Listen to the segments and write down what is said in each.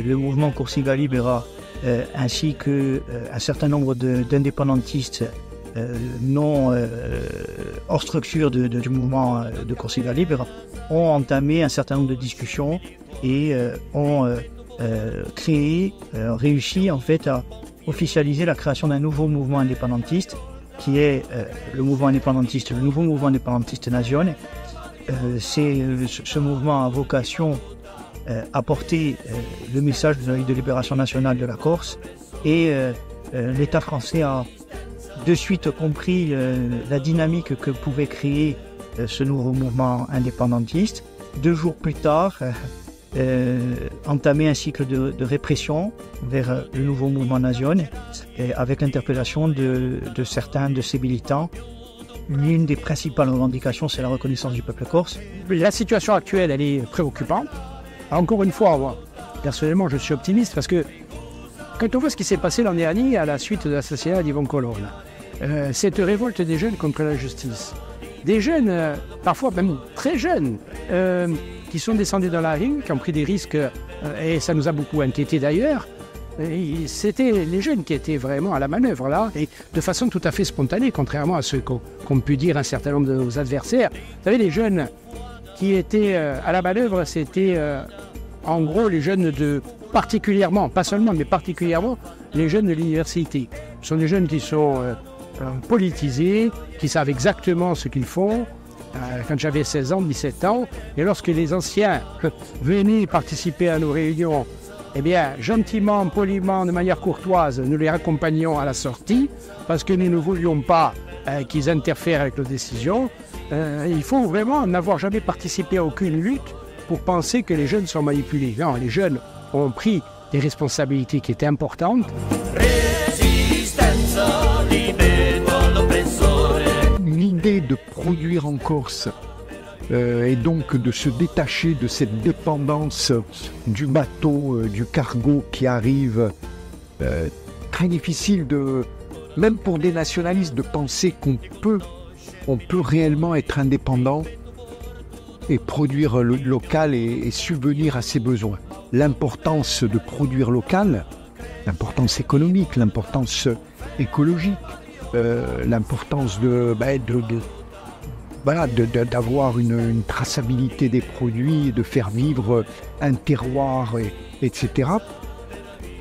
le mouvement Corsica Libera ainsi qu'un certain nombre d'indépendantistes non hors structure du mouvement de Corsica Libera ont entamé un certain nombre de discussions et ont réussi en fait à officialiser la création d'un nouveau mouvement indépendantiste qui est le nouveau mouvement indépendantiste Nazione. Ce mouvement a vocation à porter le message de libération nationale de la Corse et l'État français a de suite compris la dynamique que pouvait créer ce nouveau mouvement indépendantiste. 2 jours plus tard, entamé un cycle de répression vers le nouveau mouvement Nazione, avec l'interpellation de certains de ses militants. L'une des principales revendications, c'est la reconnaissance du peuple corse. La situation actuelle, elle est préoccupante. Encore une fois, moi, personnellement, je suis optimiste parce que quand on voit ce qui s'est passé l'an dernier à la suite de l'assassinat d'Yvon Collin, cette révolte des jeunes contre la justice, des jeunes, parfois même très jeunes, qui sont descendus dans la rue, qui ont pris des risques, et ça nous a beaucoup inquiétés d'ailleurs. C'était les jeunes qui étaient vraiment à la manœuvre là, et de façon tout à fait spontanée, contrairement à ce qu'ont pu dire un certain nombre de nos adversaires. Vous savez, les jeunes qui étaient à la manœuvre, c'était en gros les jeunes particulièrement, pas seulement, mais particulièrement les jeunes de l'université. Ce sont des jeunes qui sont politisés, qui savent exactement ce qu'ils font. Quand j'avais 16 ans, 17 ans, et lorsque les anciens venaient participer à nos réunions, eh bien, gentiment, poliment, de manière courtoise, nous les accompagnions à la sortie, parce que nous ne voulions pas qu'ils interfèrent avec nos décisions. Il faut vraiment n'avoir jamais participé à aucune lutte pour penser que les jeunes sont manipulés. Non, les jeunes ont pris des responsabilités qui étaient importantes. L'idée de produire en Corse et donc de se détacher de cette dépendance du bateau, du cargo qui arrive, très difficile même pour des nationalistes de penser qu'on peut réellement être indépendant et produire le local et subvenir à ses besoins. L'importance de produire local, l'importance économique, l'importance écologique, l'importance d'avoir une traçabilité des produits, de faire vivre un terroir, etc.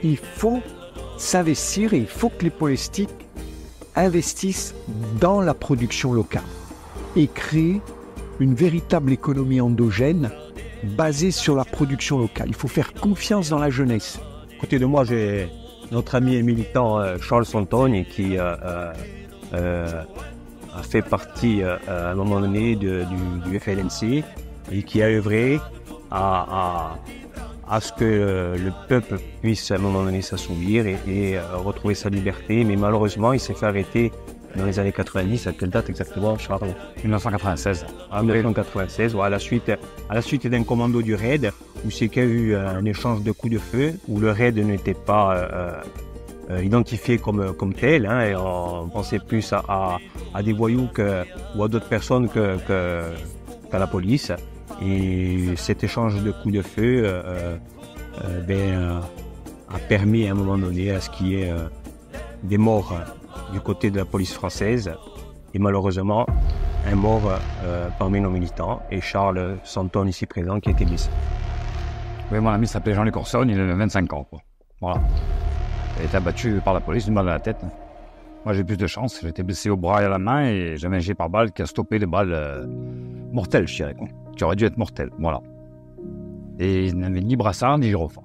Il faut s'investir et il faut que les politiques investissent dans la production locale et créer une véritable économie endogène basée sur la production locale. Il faut faire confiance dans la jeunesse. À côté de moi, j'ai notre ami et militant Charles Santoni qui a fait partie à un moment donné du FLNC et qui a œuvré à ce que le peuple puisse à un moment donné s'assouvir et retrouver sa liberté. Mais malheureusement, il s'est fait arrêter dans les années 90. À quelle date exactement, Charles? 1996. En 1996, à la suite d'un commando du RAID, où c'est qu'il y a eu un échange de coups de feu, où le RAID n'était pas identifié comme tel, et on pensait plus à des voyous ou à d'autres personnes qu'à la police. Et cet échange de coups de feu a permis à un moment donné à ce qu'il y ait des morts du côté de la police française et malheureusement un mort parmi nos militants et Charles Santon ici présent qui a été blessé. Oui, mon ami s'appelait Jean-Luc Corsone, il avait 25 ans. Voilà. Il a été abattu par la police, une balle à la tête. Moi j'ai plus de chance, j'ai été blessé au bras et à la main et j'avais un jet par balle qui a stoppé les balles mortelles, je dirais, qui auraient dû être mortelles. Voilà. Et il n'avait ni brassard ni gyrophare.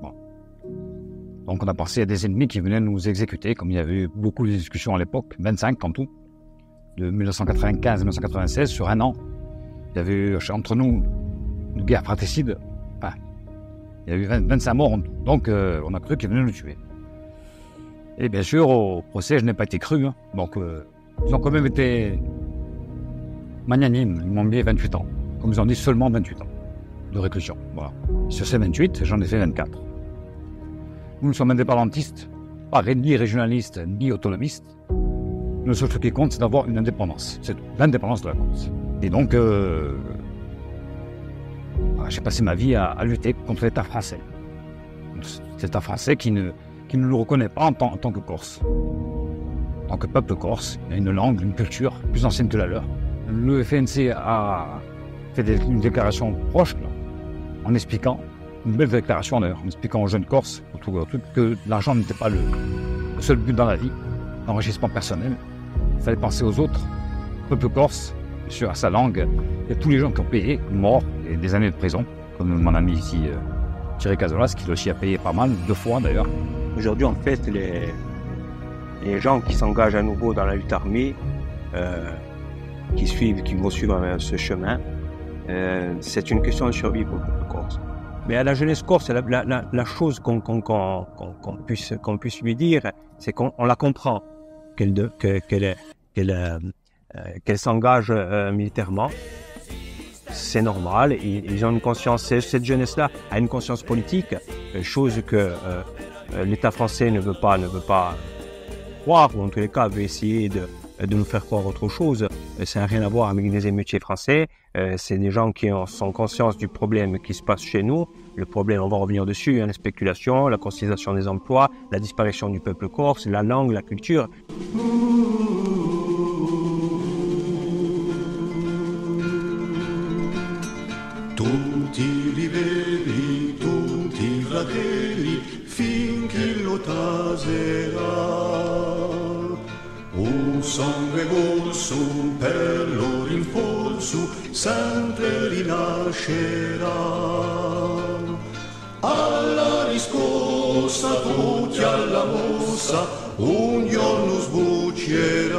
Voilà. Donc on a pensé à des ennemis qui venaient nous exécuter, comme il y avait eu beaucoup de discussions à l'époque, 25 en tout, de 1995 à 1996, sur un an. Il y avait eu entre nous une guerre fratricide. Enfin, il y a eu 25 morts en tout. Donc on a cru qu'ils venaient nous tuer. Et bien sûr, au procès, je n'ai pas été cru. Donc ils ont quand même été magnanimes. Ils m'ont mis 28 ans. Comme ils ont dit, seulement 28 ans de réclusion. Voilà. Sur ces 28, j'en ai fait 24. Nous sommes indépendantistes, pas ni régionalistes, ni autonomistes. Le seul truc qui compte, c'est d'avoir une indépendance. C'est tout. L'indépendance de la Corse. Et donc, j'ai passé ma vie à lutter contre l'État français. C'est l'État français qui ne le reconnaît pas en tant que Corse. En tant que peuple corse, il y a une langue, une culture plus ancienne que la leur. Le FNC a fait une déclaration proche, là, en expliquant, une belle déclaration d'ailleurs, en expliquant aux jeunes Corses que l'argent n'était pas le seul but dans la vie, l'enrichissement personnel. Il fallait penser aux autres, au peuple corse, à sa langue, et tous les gens qui ont payé, morts, et des années de prison, comme mon ami ici, Thierry Cazolas, qui aussi a payé pas mal, 2 fois d'ailleurs. Aujourd'hui, en fait, les gens qui s'engagent à nouveau dans la lutte armée, qui vont suivre ce chemin, c'est une question de survie pour le peuple corse. Mais à la jeunesse corse, la chose qu'on puisse lui dire, c'est qu'on la comprend, qu'elle s'engage militairement. C'est normal, ils ont une conscience, cette jeunesse-là a une conscience politique, chose que l'État français ne veut pas croire, ou en tous les cas veut essayer de nous faire croire autre chose. Ça n'a rien à voir avec des émeutiers français, c'est des gens qui sont conscients du problème qui se passe chez nous. Le problème, on va revenir dessus, la spéculation, la consolidation des emplois, la disparition du peuple corse, la langue, la culture. Tutti ribelli, tutti fratelli, finché lo taserà. Un sangue corso per lo rinforzo sempre rinascerà. Alla riscossa, tutti alla mossa, un giorno sbuccerà.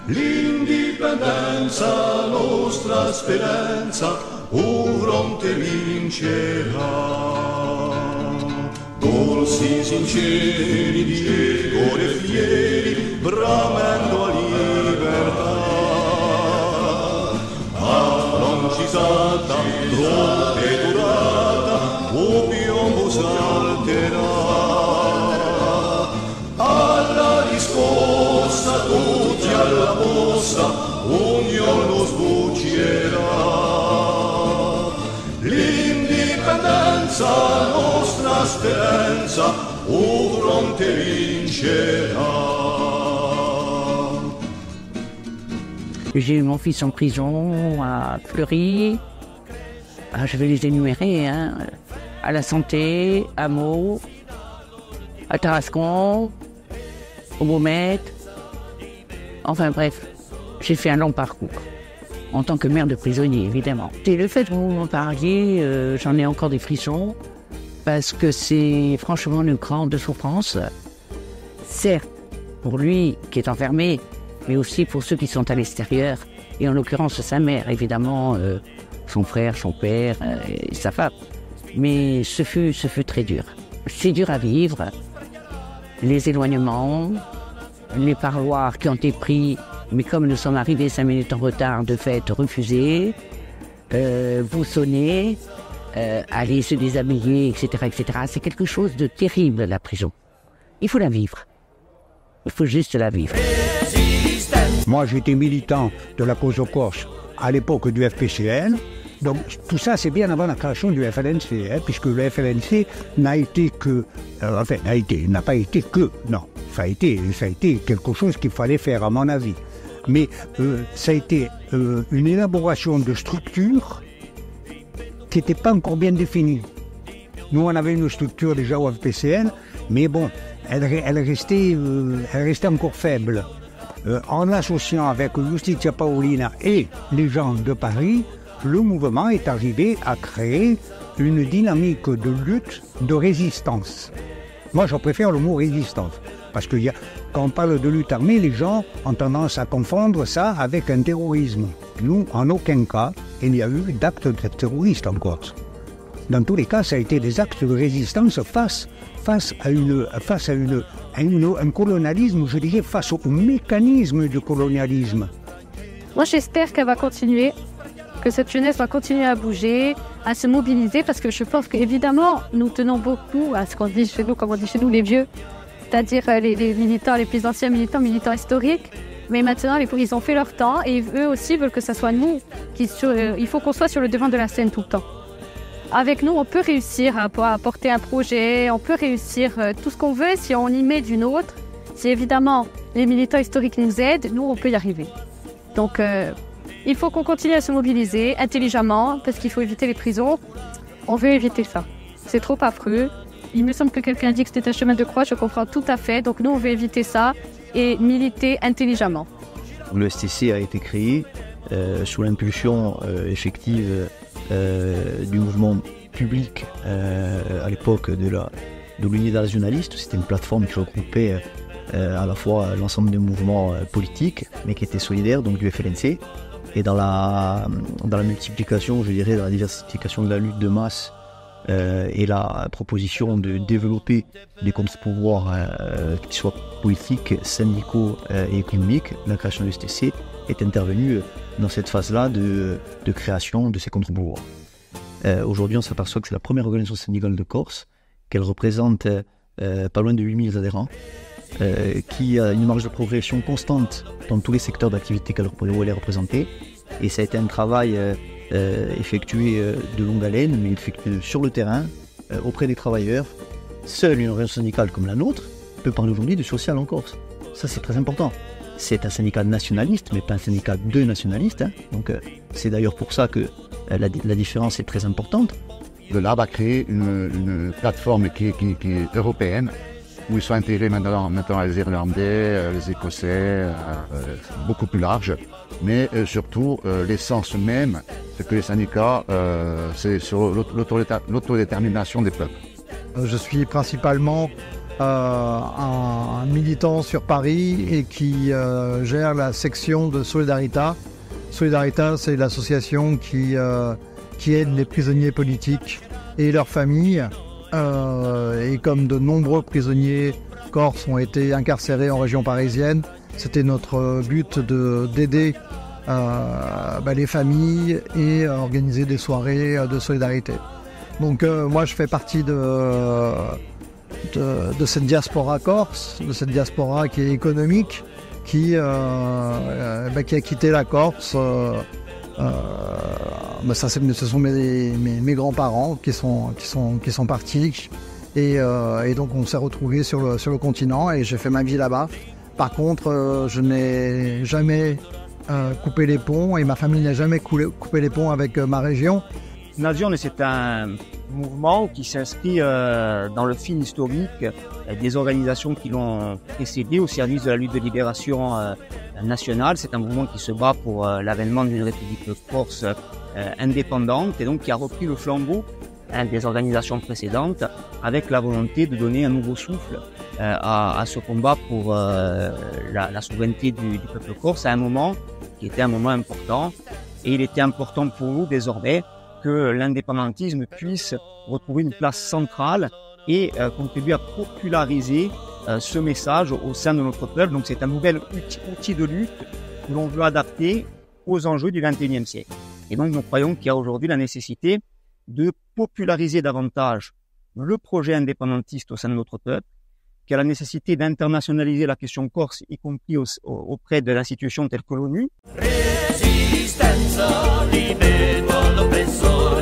L'indipendenza, nostra speranza, un fronte vincerà. Corsi sinceri, di cuore fieri, bramando a libertà. Affrancisata, troppo durata, o piombo salterà. Alla risposta, tutti alla mossa, un giorno sbuccerà. L'indipendenza, nostra speranza, un fronte vincerà. J'ai eu mon fils en prison à Fleury, je vais les énumérer, hein, à la Santé, à Meaux, à Tarascon, au Beaumet. Enfin bref, j'ai fait un long parcours, en tant que mère de prisonnier évidemment. Et le fait que vous m'en parliez, j'en ai encore des frissons, parce que c'est franchement une grande souffrance, certes pour lui qui est enfermé, mais aussi pour ceux qui sont à l'extérieur, et en l'occurrence sa mère, évidemment, son frère, son père et sa femme. Mais ce fut très dur. C'est dur à vivre, les éloignements, les parloirs qui ont été pris, mais comme nous sommes arrivés 5 minutes en retard, de fait refusés, vous sonnez, allez se déshabiller, etc., etc. C'est quelque chose de terrible, la prison. Il faut la vivre. Il faut juste la vivre. Moi, j'étais militant de la cause corse à l'époque du FPCN. Donc tout ça, c'est bien avant la création du FLNC, hein, puisque le FLNC n'a été que... n'a pas été que... Non, ça a été quelque chose qu'il fallait faire, à mon avis. Mais ça a été une élaboration de structure qui n'était pas encore bien définie. Nous, on avait une structure déjà au FPCN, mais bon, elle restait encore faible. En associant avec Giustizia Paolina et les gens de Paris, le mouvement est arrivé à créer une dynamique de lutte, de résistance. Moi, je préfère le mot résistance, parce que quand on parle de lutte armée, les gens ont tendance à confondre ça avec un terrorisme. Nous, en aucun cas, il n'y a eu d'actes terroristes en Corse. Dans tous les cas, ça a été des actes de résistance face à un colonialisme, je dirais, face au mécanisme du colonialisme. Moi, j'espère qu'elle va continuer, que cette jeunesse va continuer à bouger, à se mobiliser, parce que je pense qu'évidemment, nous tenons beaucoup à ce qu'on dit chez nous, comme on dit chez nous, les vieux, c'est-à-dire les militants, les plus anciens militants historiques. Mais maintenant, ils ont fait leur temps et eux aussi veulent que ce soit nous. Il faut qu'on soit sur le devant de la scène tout le temps. avec nous, on peut réussir à porter un projet, on peut réussir tout ce qu'on veut si on y met du nôtre. Si évidemment les militants historiques nous aident, nous, on peut y arriver. Donc, il faut qu'on continue à se mobiliser intelligemment parce qu'il faut éviter les prisons. On veut éviter ça. C'est trop affreux. Il me semble que quelqu'un dit que c'était un chemin de croix, je comprends tout à fait. Donc nous, on veut éviter ça et militer intelligemment. Le STC a été créé sous l'impulsion effective du mouvement public à l'époque de l'Unité nationaliste. C'était une plateforme qui regroupait à la fois l'ensemble des mouvements politiques, mais qui était solidaire, donc du FLNC. Et dans la multiplication, je dirais, dans la diversification de la lutte de masse et la proposition de développer des contre-pouvoirs qui soient politiques, syndicaux et économiques, la création du STC est intervenue dans cette phase-là de création de ces contre-pouvoirs. Aujourd'hui, on s'aperçoit que c'est la première organisation syndicale de Corse, qu'elle représente pas loin de 8000 adhérents, qui a une marge de progression constante dans tous les secteurs d'activité où elle est représentée. Et ça a été un travail effectué de longue haleine, mais effectué sur le terrain, auprès des travailleurs. Seule une organisation syndicale comme la nôtre peut parler aujourd'hui de social en Corse. Ça, c'est très important. C'est un syndicat nationaliste, mais pas un syndicat de nationalistes. Donc, c'est d'ailleurs pour ça que la différence est très importante. Le LAB a créé une plateforme qui est européenne, où ils sont intégrés maintenant les Irlandais, les Écossais, beaucoup plus large. Mais surtout, l'essence même, c'est que les syndicats, c'est sur l'autodétermination des peuples. Je suis principalement un militant sur Paris et qui gère la section de Solidarita. Solidarita, c'est l'association qui aide les prisonniers politiques et leurs familles. Et comme de nombreux prisonniers corses ont été incarcérés en région parisienne, c'était notre but d'aider les familles et organiser des soirées de solidarité. Donc moi je fais partie de cette diaspora corse, de cette diaspora qui est économique, qui a quitté la Corse. Ce sont mes grands-parents qui sont partis et donc on s'est retrouvés sur le continent et j'ai fait ma vie là-bas. Par contre, je n'ai jamais coupé les ponts et ma famille n'a jamais coupé les ponts avec ma région. Nazione, c'est un mouvement qui s'inscrit dans le fil historique des organisations qui l'ont précédé au service de la lutte de libération nationale. C'est un mouvement qui se bat pour l'avènement d'une République corse indépendante et donc qui a repris le flambeau des organisations précédentes avec la volonté de donner un nouveau souffle à ce combat pour la souveraineté du peuple corse à un moment qui était un moment important. Et il était important pour nous désormais que l'indépendantisme puisse retrouver une place centrale et contribuer à populariser ce message au sein de notre peuple. Donc c'est un nouvel outil de lutte que l'on veut adapter aux enjeux du XXIe siècle. Et donc nous croyons qu'il y a aujourd'hui la nécessité de populariser davantage le projet indépendantiste au sein de notre peuple, qu'il y a la nécessité d'internationaliser la question corse, y compris auprès de l'institution telle que l'ONU. Resistenza, libero l'oppressore.